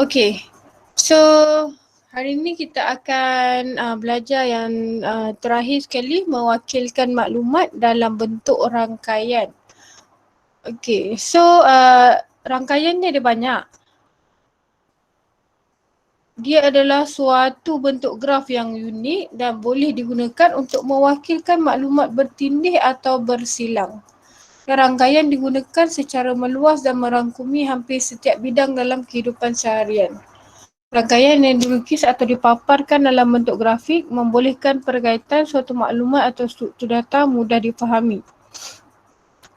Okay, so hari ini kita akan belajar yang terakhir sekali, mewakilkan maklumat dalam bentuk rangkaian. Okay, so rangkaian ni ada banyak. Dia adalah suatu bentuk graf yang unik dan boleh digunakan untuk mewakilkan maklumat bertindih atau bersilang. Rangkaian digunakan secara meluas dan merangkumi hampir setiap bidang dalam kehidupan seharian. Rangkaian yang dilukis atau dipaparkan dalam bentuk grafik membolehkan perkaitan suatu maklumat atau struktur data mudah difahami.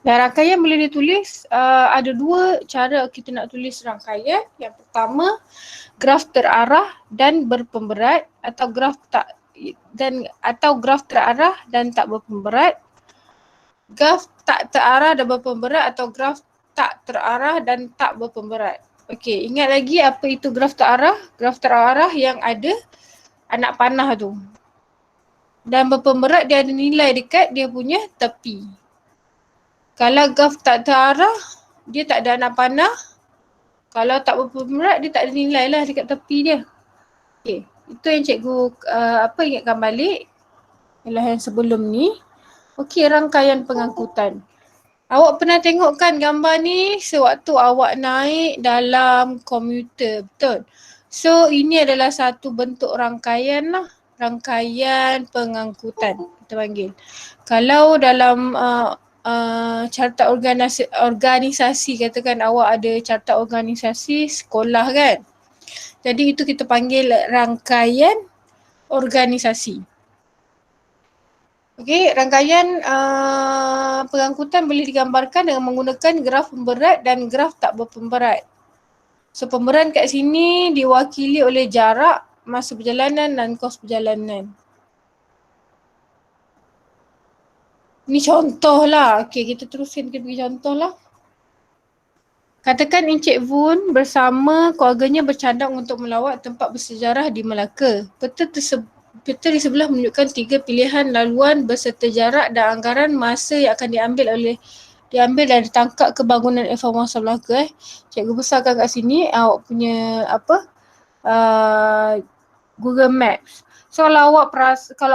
Dan rangkaian boleh ditulis, ada dua cara kita nak tulis rangkaian. Yang pertama, graf terarah dan berpemberat atau graf terarah dan tak berpemberat. Graf tak terarah dan berpemberat atau graf tak terarah dan tak berpemberat. Okey, ingat lagi apa itu graf terarah? Graf terarah yang ada anak panah tu. Dan berpemberat dia ada nilai dekat dia punya tepi. Kalau graf tak terarah, dia tak ada anak panah. Kalau tak berpemberat, dia tak ada nilai lah dekat tepi dia. Okey, itu yang cikgu ingatkan balik. Ialah yang sebelum ni. Okey, rangkaian pengangkutan. Awak pernah tengok kan gambar ni sewaktu awak naik dalam komuter, betul? So ini adalah satu bentuk rangkaian lah. Rangkaian pengangkutan kita panggil. Kalau dalam carta organisasi, katakan awak ada carta organisasi sekolah kan. Jadi itu kita panggil rangkaian organisasi. Okey, rangkaian pengangkutan boleh digambarkan dengan menggunakan graf pemberat dan graf tak berpemberat. So pemberat kat sini diwakili oleh jarak, masa perjalanan dan kos perjalanan. Ni contoh lah. Okey, kita teruskan, kita bagi contoh lah. Katakan Encik Vun bersama keluarganya bercadang untuk melawat tempat bersejarah di Melaka. Peta di sebelah menunjukkan 3 pilihan laluan beserta jarak dan anggaran masa yang akan diambil dan ditangkap ke bangunan Formosa Melaka. Cikgu besarkan kat sini awak punya Google Maps. So kalau awak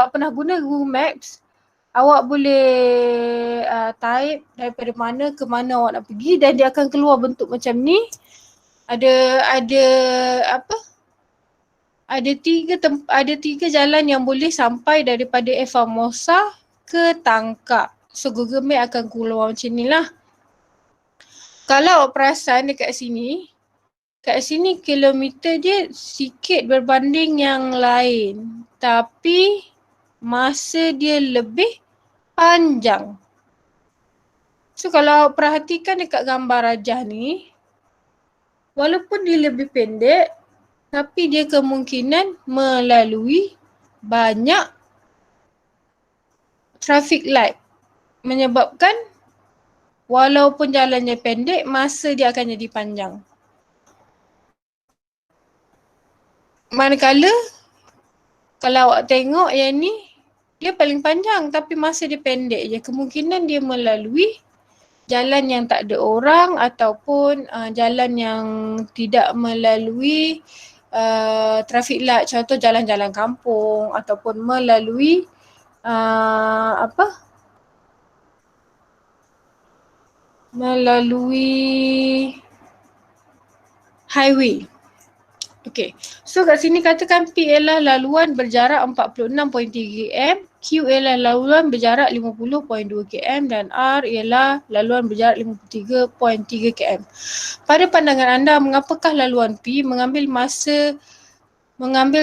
pernah guna Google Maps, awak boleh type daripada mana ke mana awak nak pergi dan dia akan keluar bentuk macam ni. Ada tiga jalan yang boleh sampai daripada Formosa ke Tangkak. So Google Map akan keluar macam ni lah. Kalau awak perasan dekat sini, kat sini kilometer dia sikit berbanding yang lain. Tapi masa dia lebih panjang. So kalau awak perhatikan dekat gambar rajah ni, walaupun dia lebih pendek, tapi dia kemungkinan melalui banyak traffic light. Menyebabkan walaupun jalannya pendek, masa dia akan jadi panjang. Manakala kalau awak tengok yang ni, dia paling panjang tapi masa dia pendek je. Kemungkinan dia melalui jalan yang tak ada orang ataupun jalan yang tidak melalui traffic light, contoh jalan-jalan kampung ataupun melalui highway. Okey, so kat sini katakan P ialah laluan berjarak 46.3 km, Q ialah laluan berjarak 50.2 km dan R ialah laluan berjarak 53.3 km. Pada pandangan anda, mengapakah laluan P mengambil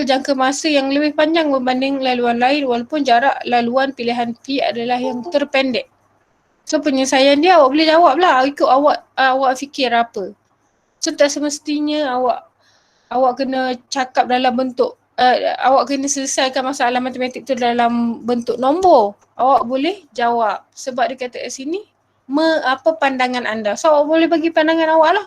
jangka masa yang lebih panjang berbanding laluan lain walaupun jarak laluan pilihan P adalah yang terpendek? So penyelesaian dia awak boleh jawab lah, ikut awak fikir apa. So tak semestinya awak kena cakap dalam bentuk, awak kena selesaikan masalah matematik tu dalam bentuk nombor. Awak boleh jawab sebab dia kata kat sini, apa pandangan anda. So awak boleh bagi pandangan awak lah.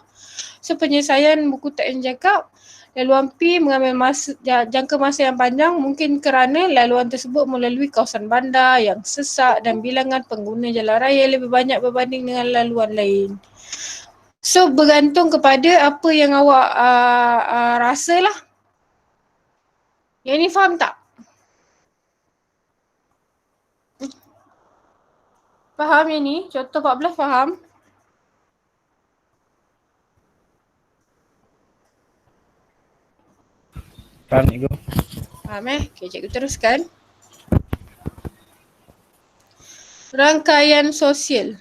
So penyelesaian buku tak yang cakap, laluan P mengambil jangka masa yang panjang mungkin kerana laluan tersebut melalui kawasan bandar yang sesak dan bilangan pengguna jalan raya lebih banyak berbanding dengan laluan lain. So bergantung kepada apa yang awak rasa lah. Yang ni faham tak? Faham yang ni? Contoh 14 faham? Faham cikgu? Faham Okay, cikgu teruskan. Rangkaian sosial.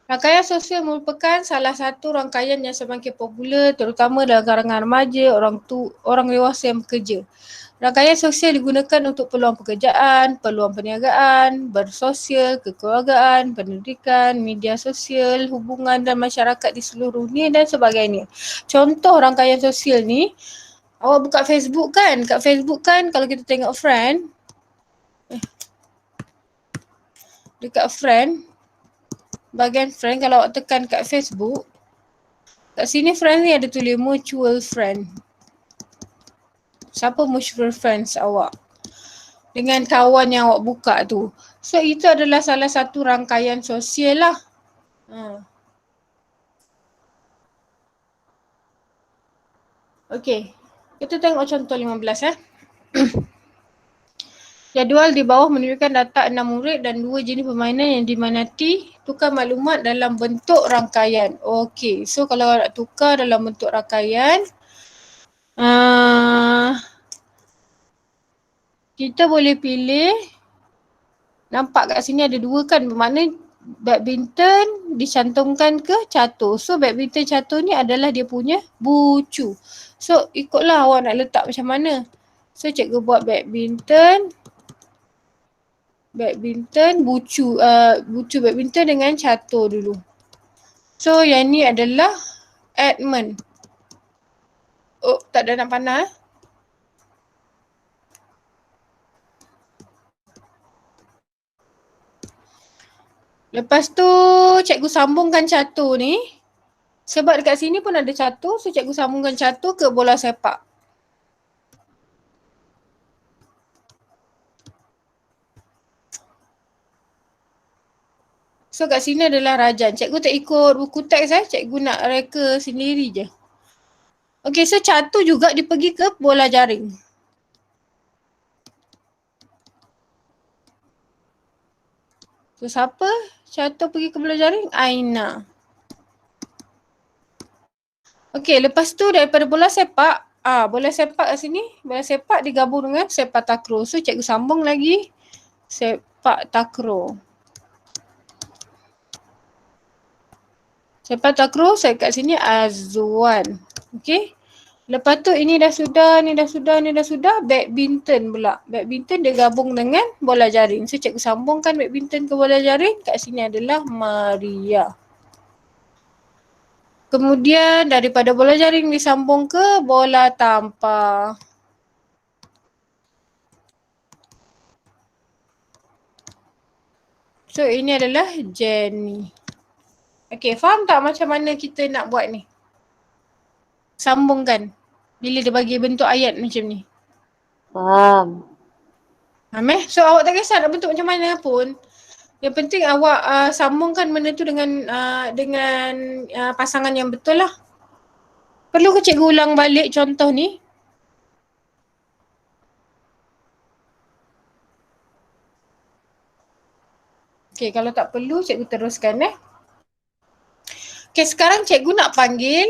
Rangkaian sosial merupakan salah satu rangkaian yang semakin popular terutama dalam kalangan remaja, orang dewasa yang bekerja. Rangkaian sosial digunakan untuk peluang pekerjaan, peluang perniagaan, bersosial, kekeluargaan, pendidikan, media sosial, hubungan dan masyarakat di seluruh dunia dan sebagainya. Contoh rangkaian sosial ni, awak buka Facebook kan? Kat Facebook kan kalau kita tengok friend, dekat friend, bahagian friend kalau awak tekan kat Facebook, kat sini friend ni ada tulis mutual friend. Siapa mutual friends awak? Dengan kawan yang awak buka tu. So itu adalah salah satu rangkaian sosial lah. Okay. Kita tengok contoh 15 Jadual di bawah menunjukkan data 6 murid dan 2 jenis permainan yang diminati. Tukar maklumat dalam bentuk rangkaian. Okay. So kalau nak tukar dalam bentuk rangkaian, kita boleh pilih. Nampak kat sini ada 2 kan. Bermakna badminton dicantumkan ke catur. So badminton catur ni adalah dia punya bucu. So ikutlah awak nak letak macam mana. So cikgu buat badminton bucu badminton dengan catur dulu. So yang ni adalah Edmund. Oh, tak ada nak panah. Lepas tu cikgu sambungkan catur ni. Sebab dekat sini pun ada catur, so cikgu sambungkan catur ke bola sepak. So kat sini adalah Rajan. Cikgu tak ikut buku teks cikgu nak reka sendiri je. Okay, so catur juga dia pergi ke bola jaring. So siapa catur pergi ke bola jaring? Aina. Okay, lepas tu daripada bola sepak, bola sepak kat sini, bola sepak digabung dengan sepak takraw. So cikgu sambung lagi sepak takraw. Sepak takraw saya kat sini Azwan. Okay. Lepas tu ini dah sudah, ni dah sudah. Badminton pula. Badminton dia gabung dengan bola jaring. So cikgu sambungkan badminton ke bola jaring. Kat sini adalah Maria. Kemudian daripada bola jaring disambung ke bola tampar. So ini adalah Jenny. Okay, faham tak macam mana kita nak buat ni? Sambungkan. Bila dia bagi bentuk ayat macam ni. Faham. So awak tak kisah nak bentuk macam mana pun. Yang penting awak sambungkan benda tu dengan pasangan yang betul lah. Perlu ke cikgu ulang balik contoh ni? Okay, kalau tak perlu cikgu teruskan Okay, sekarang cikgu nak panggil,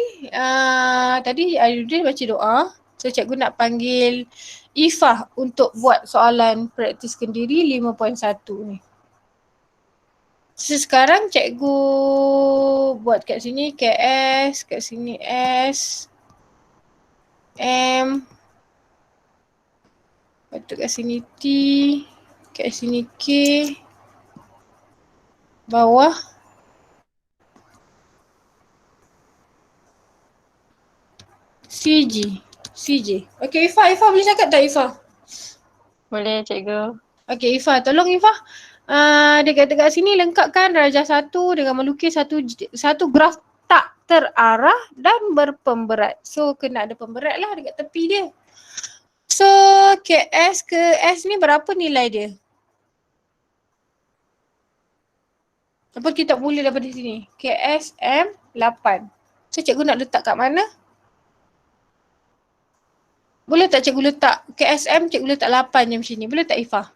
tadi Ayudin baca doa. So cikgu nak panggil Ifah untuk buat soalan praktis kendiri 5.1 ni. So sekarang cikgu buat kat sini KS, kat sini S, M, lepas tu kat sini T, kat sini K, bawah CJ. Okay Ifah boleh cakap tak Ifah? Boleh cikgu. Okay Ifah, tolong Ifah. Dekat sini lengkapkan darjah 1 dengan melukis satu graf tak terarah dan berpemberat. So kena ada pemberat lah dekat tepi dia. So KS ke S ni berapa nilai dia? Apa kita boleh daripada sini? KSM 8. So cikgu nak letak kat mana? Boleh tak cikgu letak KSM, cikgu letak 8 je macam ni. Boleh tak Ifah?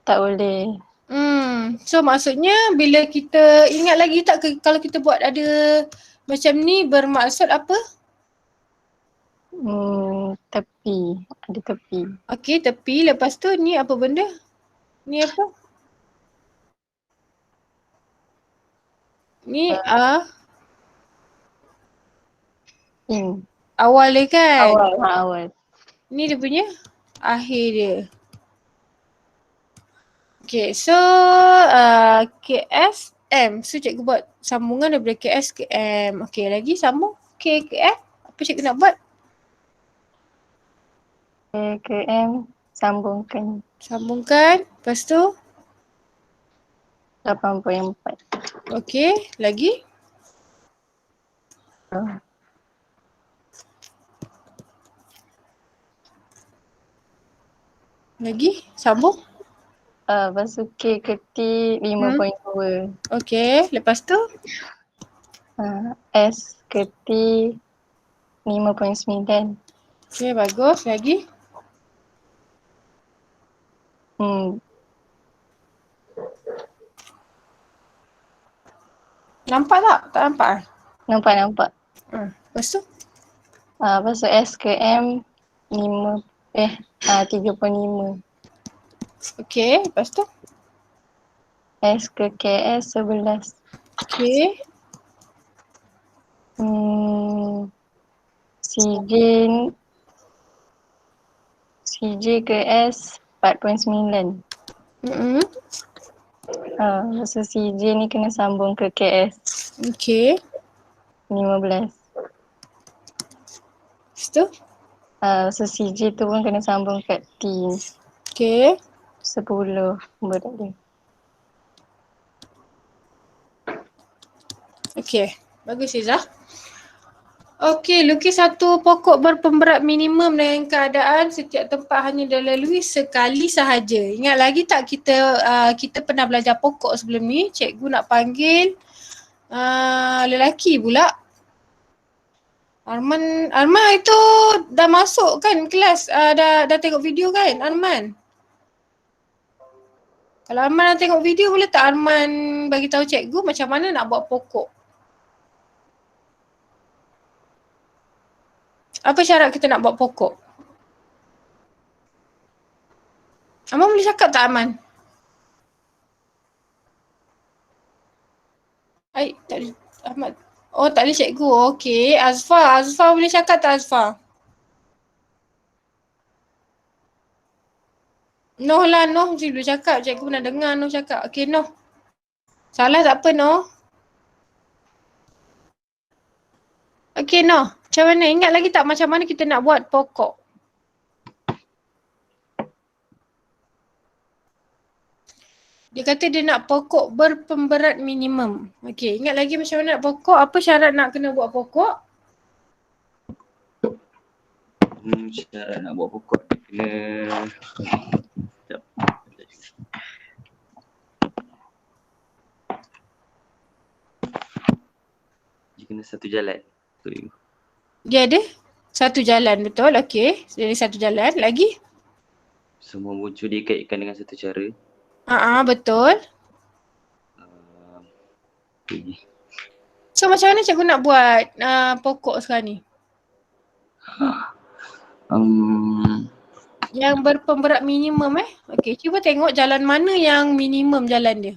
Tak boleh. So maksudnya bila kita ingat lagi tak kalau kita buat ada macam ni bermaksud apa? Tepi. Ada tepi. Okey, tepi. Lepas tu ni apa benda? Ni apa? Ni awal dia kan? Awal. Ni dia punya akhir dia. Okay, so KSM. So cikgu buat sambungan daripada KS ke M. Okay, lagi sambung K ke M. Apa cikgu nak buat? K ke M. Sambungkan. Sambungkan. Lepas tu? 8.4. Okay, lagi? Lagi? Sambung? Lepas tu K ke T 5.2. Okay, lepas tu? S ke T 5.9. Okay, bagus. Lagi? Nampak tak? Tak nampak? Nampak. Lepas tu? Lepas tu S ke M 3.5. Okay, lepas tu? S ke KS 11. Okay. CJ ke S 4.9. Lepas tu CJ ni kena sambung ke KS. Okay. 15. Lepas tu? Lepas tu CJ tu pun kena sambung kat T. Okay. 10 berat dia. Okay. Bagus Izzah. Okey, lukis satu pokok berpemberat minimum dengan keadaan setiap tempat hanya dilalui sekali sahaja. Ingat lagi tak kita pernah belajar pokok sebelum ni? Cikgu nak panggil lelaki pula. Arman itu dah masuk kan kelas? Dah tengok video kan Arman? Kalau Arman dah tengok video, boleh tak Arman bagi tahu cikgu macam mana nak buat pokok? Apa syarat kita nak buat pokok? Aman boleh cakap tak Aman? Tak boleh. Ahmad. Oh tak boleh cikgu. Okey. Azfar boleh cakap tak Azfar? Noh lah, Noh mesti boleh cakap. Cikgu pernah dengar Noh cakap. Okey Noh. Salah tak apa Noh. Okey Noh. Macam mana? Ingat lagi tak macam mana kita nak buat pokok? Dia kata dia nak pokok berpemberat minimum. Okey, ingat lagi macam mana nak pokok? Apa syarat nak kena buat pokok? Syarat nak buat pokok kena dia kena satu jalan. Dia ada satu jalan, betul? Okey, jadi satu jalan. Lagi? Semua bucu dikaitkan dengan satu cara. Betul. So macam mana cikgu nak buat pokok sekarang ni? Yang berpemberat minimum Okey, cuba tengok jalan mana yang minimum jalan dia.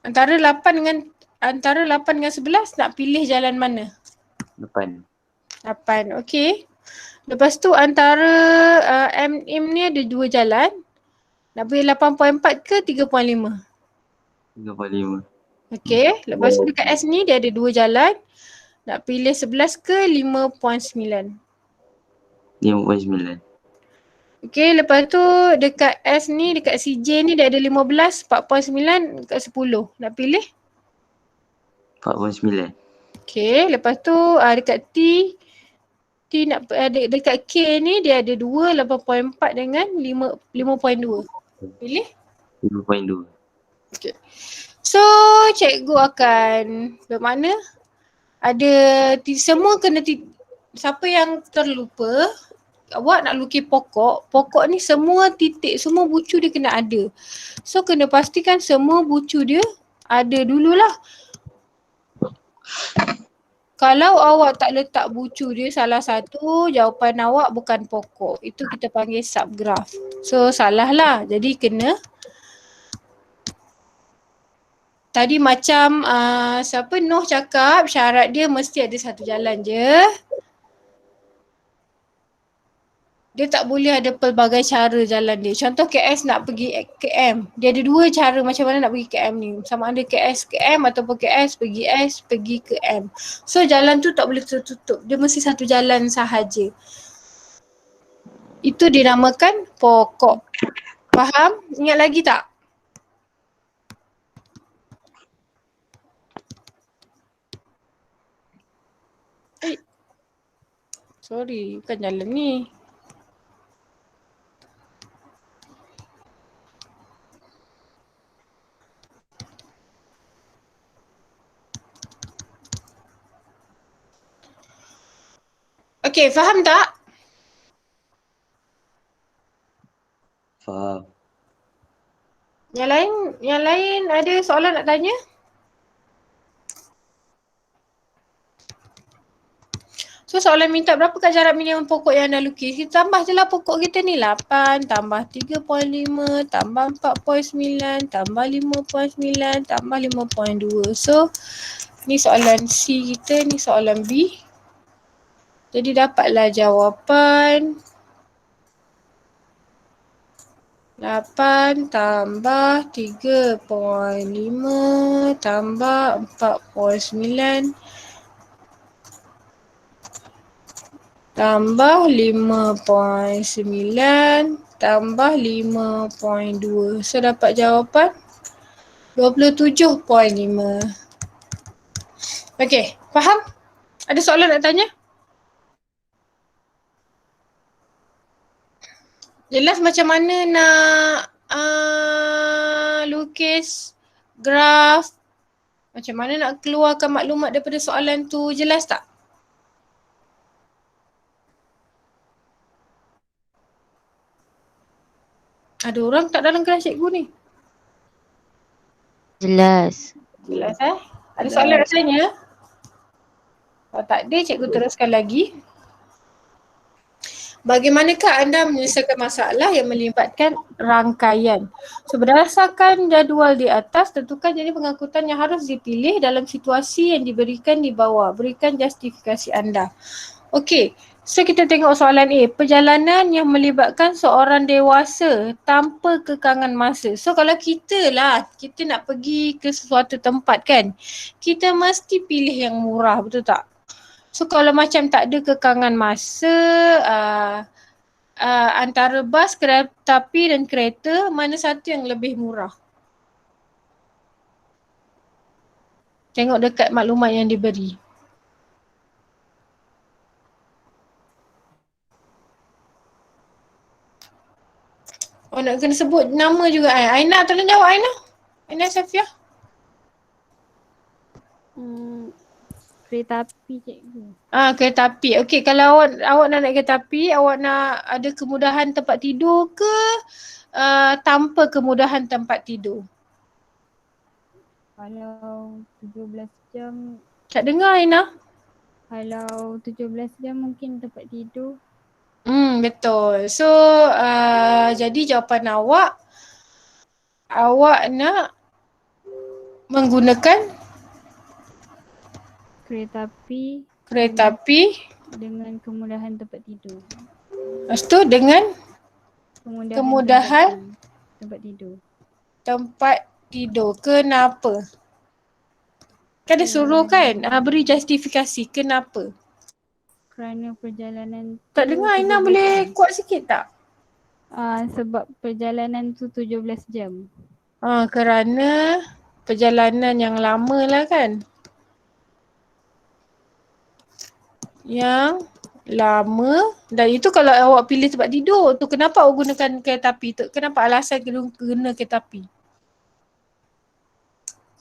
Antara 8 dengan 11 nak pilih jalan mana? 8. Okey. Lepas tu antara M ni ada 2 jalan. Nak pilih 8.4 ke 3.5? 3.5. Okey. Lepas tu dekat S ni dia ada 2 jalan. Nak pilih 11 ke 5.9? 5.9. Okey. Lepas tu dekat S ni, dekat CJ ni dia ada 15, 4.9 dekat 10. Nak pilih? 4.9. Okey. Lepas tu dekat T T nak dekat K ni dia ada 2, 8.4 dengan 5.2. Pilih? 5.2. Okay. So cikgu akan bermakna ada semua kena siapa yang terlupa, awak nak lukis pokok ni semua titik, semua bucu dia kena ada. So kena pastikan semua bucu dia ada dululah. Kalau awak tak letak bucu dia salah satu, jawapan awak bukan pokok. Itu kita panggil subgraph. So salah lah. Jadi kena tadi macam siapa Noh cakap syarat dia mesti ada satu jalan je. Dia tak boleh ada pelbagai cara jalan dia. Contoh KS nak pergi KM. Dia ada 2 cara macam mana nak pergi KM ni. Sama ada KS ke M ataupun KS pergi S pergi ke M. So jalan tu tak boleh tertutup. Dia mesti satu jalan sahaja. Itu dinamakan pokok. Faham? Ingat lagi tak? Sorry, bukan jalan ni. Okay, faham tak? Faham. Yang lain ada soalan nak tanya? So soalan minta berapakah jarak minimum pokok yang anda lukis? Kita tambah je lah pokok kita ni 8 tambah 3.5 tambah 4.9 tambah 5.9 tambah 5.2. So ni soalan C kita, ni soalan B. Jadi dapatlah jawapan 8 tambah 3.5 tambah 4.9 tambah 5.9 tambah 5.2. So dapat jawapan 27.5. Okay, faham? Ada soalan nak tanya? Jelas macam mana nak lukis graf? Macam mana nak keluarkan maklumat daripada soalan tu? Jelas tak? Ada orang tak dalam kelas cikgu ni? Jelas. Jelas Ada soalan nak tanya? Kalau tak ada, cikgu teruskan lagi. Bagaimanakah anda menyelesaikan masalah yang melibatkan rangkaian? So berdasarkan jadual di atas, tentukan jenis pengangkutan yang harus dipilih dalam situasi yang diberikan di bawah. Berikan justifikasi anda. Okey, so kita tengok soalan A. Perjalanan yang melibatkan seorang dewasa tanpa kekangan masa. So kalau kita nak pergi ke sesuatu tempat kan, kita mesti pilih yang murah, betul tak? So kalau macam tak ada kekangan masa, antara bas, kereta api dan kereta, mana satu yang lebih murah? Tengok dekat maklumat yang diberi. Oh nak kena sebut nama juga Aina, tolong jawab Aina. Aina Safiah. Kereta api cikgu. Kereta api. Okey, kalau awak nak naik kereta api, awak nak ada kemudahan tempat tidur ke tanpa kemudahan tempat tidur? Kalau 17 jam, Tak dengar Aina. kalau 17 jam mungkin tempat tidur. Betul. So jadi jawapan awak nak menggunakan Kereta api dengan kemudahan tempat tidur. Lepas tu dengan kemudahan tempat tidur. tempat tidur. Kenapa? Kan dia suruh kan beri justifikasi kenapa. Kerana perjalanan Tak dengar Aina, boleh kuat sikit tak? Sebab perjalanan tu 17 jam. Kerana perjalanan yang lama lah kan. Yang lama. Dan itu kalau awak pilih tempat tidur tu, kenapa awak gunakan kereta api tu? Kenapa alasan guna kereta api?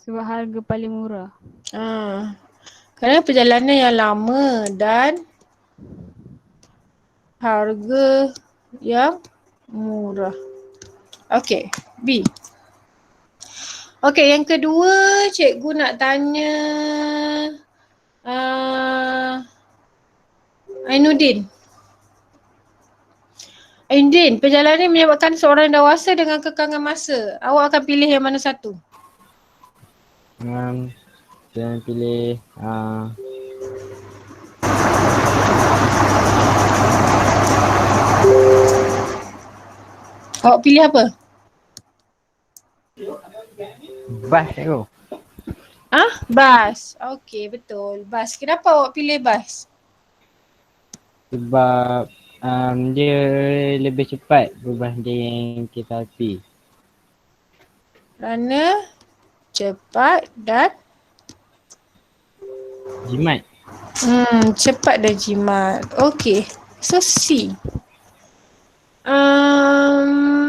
Sebab harga paling murah. Kerana perjalanan yang lama dan harga yang murah. Okey, B. Okey, yang kedua cikgu nak tanya Ainuddin. Ainuddin, perjalanan menyebabkan seorang dewasa dengan kekangan masa. Awak akan pilih yang mana satu? Saya pilih Awak pilih apa? bas cikgu. Bas. Okey, betul. Bas. Kenapa awak pilih bas? Sebab dia lebih cepat berbanding kereta api. Kerana cepat dan Jimat. cepat dan jimat. Okey. So C.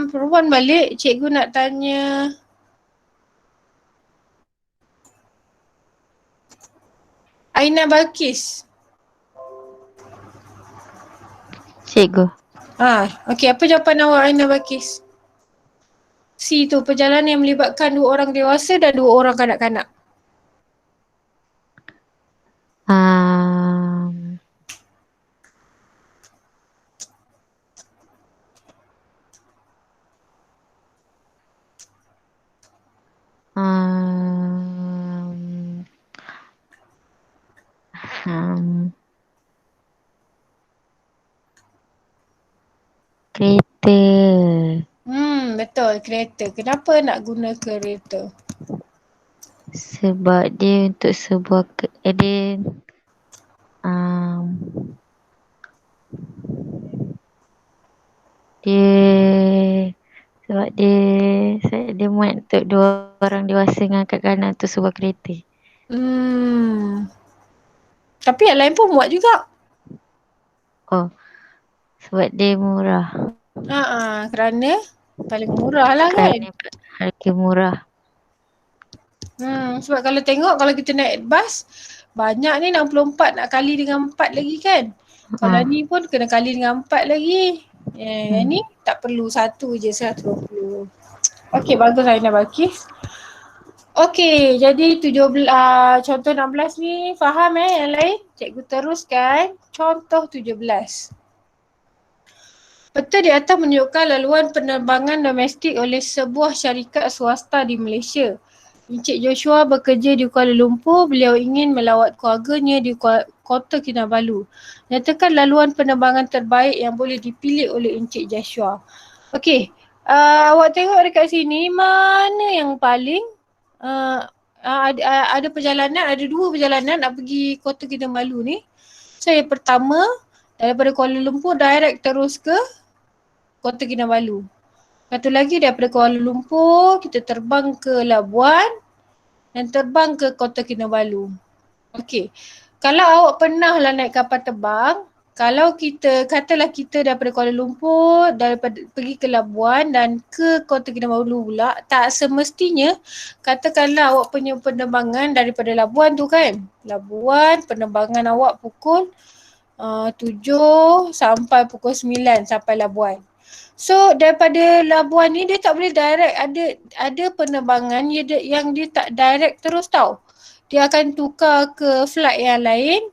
Perempuan balik, cikgu nak tanya Aina Balkis. Cikgu. Okey, apa jawapan awak Aina Balkis? C tu, perjalanan yang melibatkan 2 orang dewasa dan 2 orang kanak-kanak. Kereta. Betul, kereta. Kenapa nak guna kereta? Sebab dia untuk sebuah dia sebab dia muat untuk 2 orang dewasa dengan kanak-kanak untuk sebuah kereta. Tapi yang lain pun muat juga. Sebab dia murah. Kerana paling murah lah kan. Kerana harga murah. Sebab kalau tengok, kalau kita naik bas, banyak ni 64 nak kali dengan 4 lagi kan. Kalau ni pun kena kali dengan 4 lagi. Yang ni tak perlu, satu je 120. Okey, bagus Aina Balkis. Okey, jadi 17, contoh 16 ni faham yang lain? Cikgu teruskan contoh 17. Peta di atas menunjukkan laluan penerbangan domestik oleh sebuah syarikat swasta di Malaysia. Encik Joshua bekerja di Kuala Lumpur. Beliau ingin melawat keluarganya di Kota Kinabalu. Nyatakan laluan penerbangan terbaik yang boleh dipilih oleh Encik Joshua. Okey, awak tengok dekat sini mana yang paling ada perjalanan, ada 2 perjalanan nak pergi Kota Kinabalu ni. So yang pertama, daripada Kuala Lumpur direct terus ke Kota Kinabalu. Satu lagi daripada Kuala Lumpur kita terbang ke Labuan dan terbang ke Kota Kinabalu. Okey. Kalau awak pernah lah naik kapal terbang, kalau katalah kita daripada Kuala Lumpur pergi ke Labuan dan ke Kota Kinabalu pula, tak semestinya katakanlah awak punya penerbangan daripada Labuan tu kan. Labuan penerbangan awak pukul 7 sampai pukul 9 sampai Labuan. So daripada Labuan ni dia tak boleh direct, ada penerbangan yang dia tak direct terus tau. Dia akan tukar ke flight yang lain.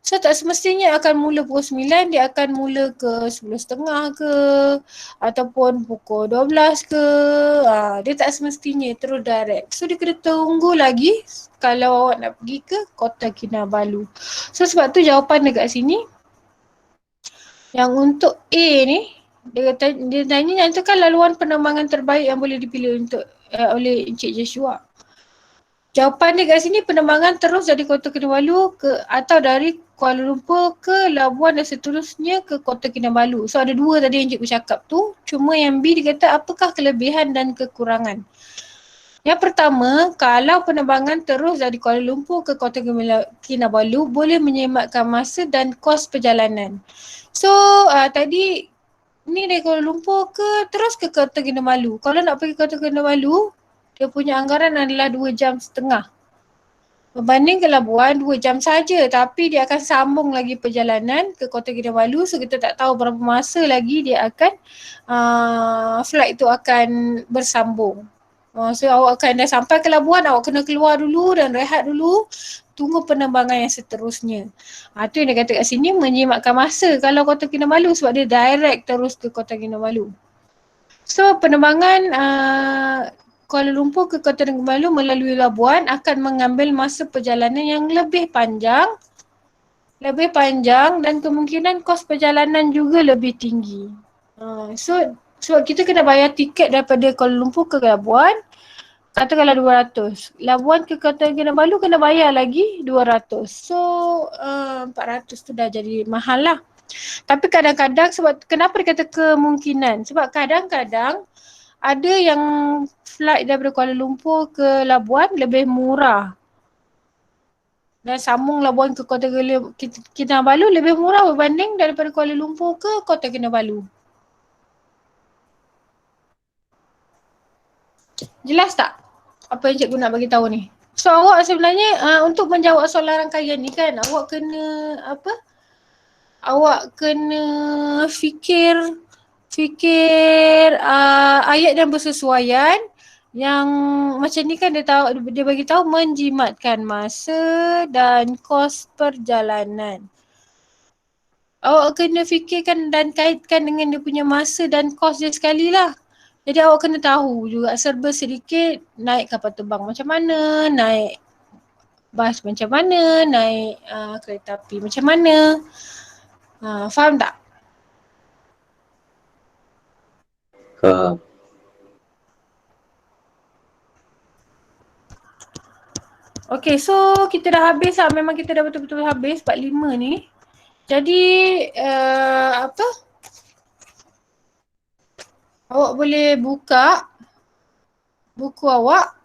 So tak semestinya akan mula pukul 9, dia akan mula ke 10.30 ke ataupun pukul 12 ke. Dia tak semestinya terus direct. So dia kena tunggu lagi kalau awak nak pergi ke Kota Kinabalu. So sebab tu jawapan dekat sini yang untuk A ni, dia tanya nyatakan laluan penerbangan terbaik yang boleh dipilih oleh Encik Joshua. Jawapan dia kat sini penerbangan terus dari Kota Kinabalu atau dari Kuala Lumpur ke Labuan dan seterusnya ke Kota Kinabalu. So ada 2 tadi yang cikgu cakap tu. Cuma yang B dia kata apakah kelebihan dan kekurangan. Yang pertama, kalau penerbangan terus dari Kuala Lumpur ke Kota Kinabalu boleh menyematkan masa dan kos perjalanan. So, tadi ni dari Kuala Lumpur ke terus ke Kota Kinabalu. Kalau nak pergi Kota Kinabalu, dia punya anggaran adalah 2 jam setengah. Berbanding ke Labuan 2 jam saja, tapi dia akan sambung lagi perjalanan ke Kota Kinabalu. So kita tak tahu berapa masa lagi dia akan flight tu akan bersambung. So awak akan dah sampai ke Labuan, awak kena keluar dulu dan rehat dulu, tunggu penerbangan yang seterusnya. Tu yang dia kata kat sini, menjimatkan masa kalau Kota Kinabalu sebab dia direct terus ke Kota Kinabalu. So penerbangan Kuala Lumpur ke Kota Kinabalu melalui Labuan akan mengambil masa perjalanan yang lebih panjang dan kemungkinan kos perjalanan juga lebih tinggi. So sebab kita kena bayar tiket daripada Kuala Lumpur ke Labuan, katakanlah 200. Labuan ke Kota Kinabalu kena bayar lagi 200. So 400 tu dah jadi mahal lah. Tapi kadang-kadang sebab kenapa dia kata kemungkinan? Sebab kadang-kadang ada yang flight daripada Kuala Lumpur ke Labuan lebih murah. Dan sambung Labuan ke Kota Kinabalu lebih murah berbanding daripada Kuala Lumpur ke Kota Kinabalu. Jelas tak apa yang cikgu nak bagi tahu ni? So awak sebenarnya untuk menjawab soalan rangkaian ni kan, awak kena awak kena fikir ayat dan bersesuaian yang macam ni kan dia bagi tahu menjimatkan masa dan kos perjalanan. Awak kena fikirkan dan kaitkan dengan dia punya masa dan kos dia sekali lah. Jadi awak kena tahu juga serba sedikit naik kapal terbang macam mana, naik bas macam mana, naik kereta api macam mana. Faham tak? Faham. Okay, so kita dah habis lah. Memang kita dah betul-betul habis 45 ni. Jadi awak boleh buka buku awak